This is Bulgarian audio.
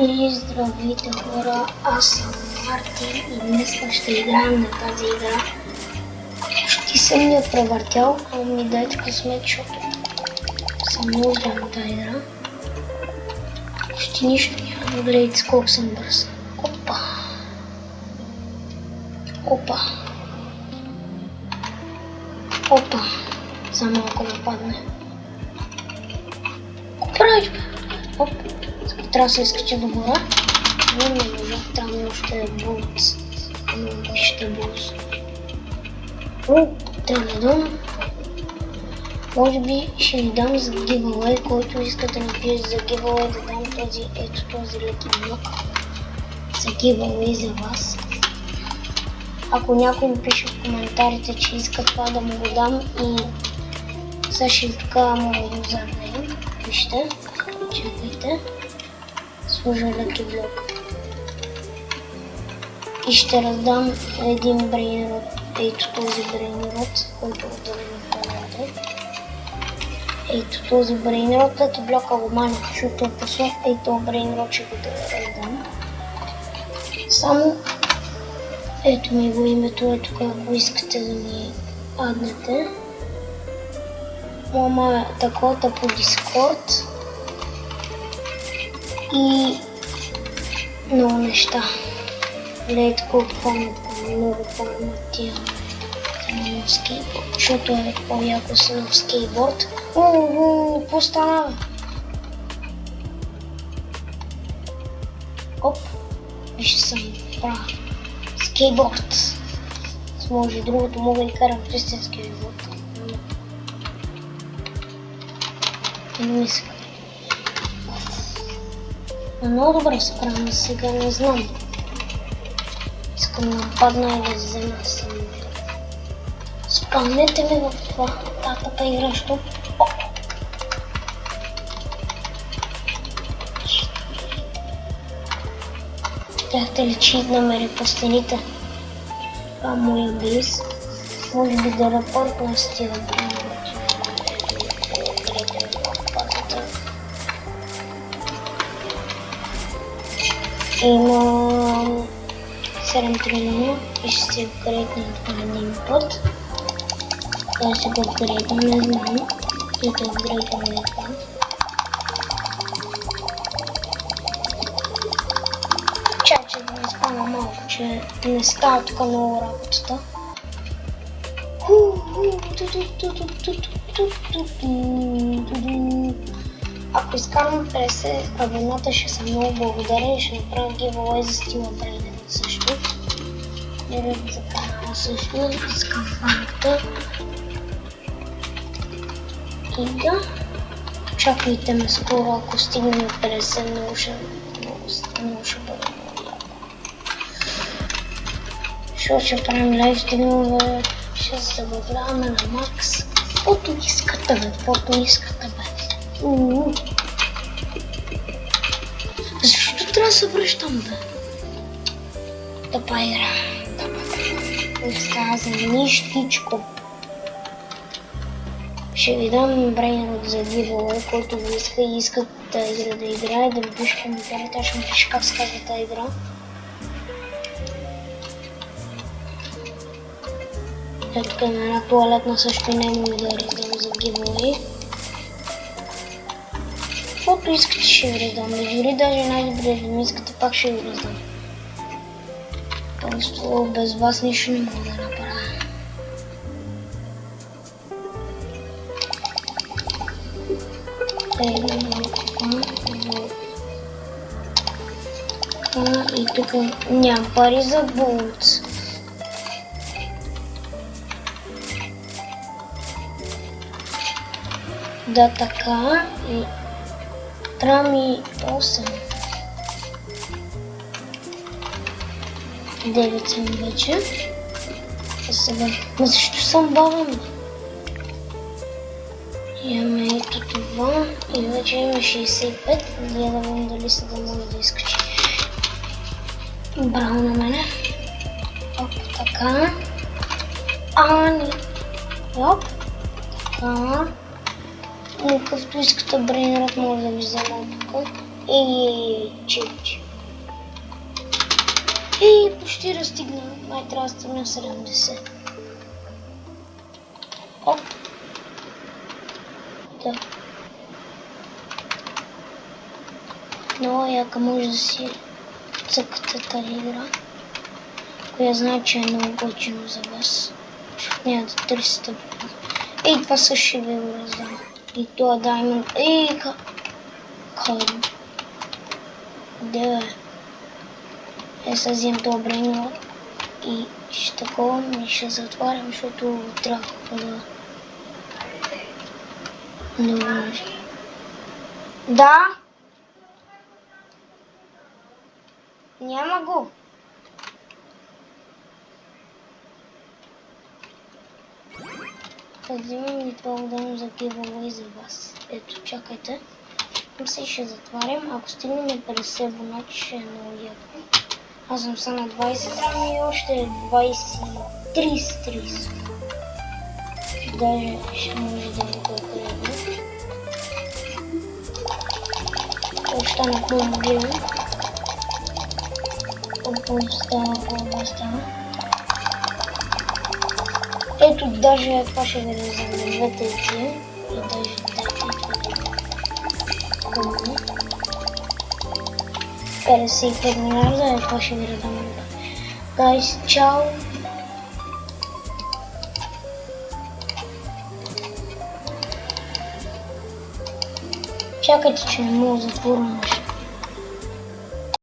И здравейте хора, аз съм Мартин и днес ще играем на тази игра. Почти съм я превъртял, но ми дайте късмет, защото съм много зле на тази игра. Почти нищо няма, гледайте колко съм бърз. Опа! Опа! Опа! За малко да падне. Какво правиш, бе? Оп! Трябва да се изкача до гора. Не може, трябва ми още болт. Ще болт. Трябва да дам. Може би ще ви дам за giveaway, който искате да напише за giveaway, да дам този, ето този леки блок за giveaway за вас. Ако някой ми пише в коментарите, че иска това да му го дам и сега ще ви покажа моят юзернейм. Вижте, чакайте. Служа леки блок. И ще раздам един брейнрод. Ето този брейнрод, който отделим в каналите. Ето този брейнрод, ето блока го маня, защото е по-слаб. Ето брейнрод ще го раздам. Само ето ми го името, ето ако искате да ми аднете. Моя таковата по Discord. И много неща. Гледайте колко памятка, много памятия на скейтборд, защото е по-яко си на скейтборд. Какво стана? Оп, вижте съм прав. Скейтборд. Може другото мога и карам в истинския живот. Не мисля. Много добре се правя сега, не знам. Искам да нападна и да взема сами. Спомнете ми в това татата игра, що? Тяхте ли чит намери по стените? Това моя близ. Може би да репортна стила. Има 7 трилиона и ще се апгрейдна това един път. Кога ще го апгрейдна, не знам. И да апгрейдна на това. Че да не спана малко, че не става тук много работата. Ако изкарам 50 абоната, ще съм много благодарен и ще направя giveaway за Steel Brain също. Директ за канала също, искам фанката. И да, чакайте ме скоро, ако стигнем 50, много ще бъде много яко. Ще правим лайв стримове, ще се забавляваме на макс. Каквото искате, бе, каквото искате, бе. Защо трябва да се връщам, бе? Тъпа игра. Не става за нищичко. Ще ви дам брейнрод за giveaway, който ви иска и искат тази игра да играе, да ми пише в коментарите, аз ще ми пише как се казва тази игра. Ето тук има една туалетна, също не мога да раздам за giveaway. Каквото искате ще ви раздам, дори даже най-добре да ми искате, пак ще ви раздам. Просто без вас нищо не мога да направя. И тук нямам пари за болт. Да, така и трябва ми 8. 9 съм вече. Сега, но защо съм бавен? Имаме ето това и вече има 65. Гледам дали се да може да изкачи. Браво на мене. Оп, така. Не. Оп, така. Какъвто искате брейнрод може да ви взема тук. И чипчи. И почти разстигна. Май трябва да стигна 70. Оп. Да. Много яка може да си цъкате тази игра. Коя знае, че е много готино за вас. Няма да търсите. И това също ще ви го раздам. И това Diamond. И Кайм. Да. Сега взимам това брейнлок. И ще такова и ще затварям, защото трябва да... Да. Няма го. Взимам и това отделно за giveaway за вас. Ето, чакайте. Се ще затварям. Ако стигнем 50 абонати, ще е много яко. Аз съм са на 20 рами и още 30. Даже ще може да ви го кръгна. Още на по-мобилен. По-става. Ето, даже това ще ви раздам двете очи. И даже това. 55 милиарда, това ще ви раздам. Гайс, чао! Чакайте, че не мога да затворя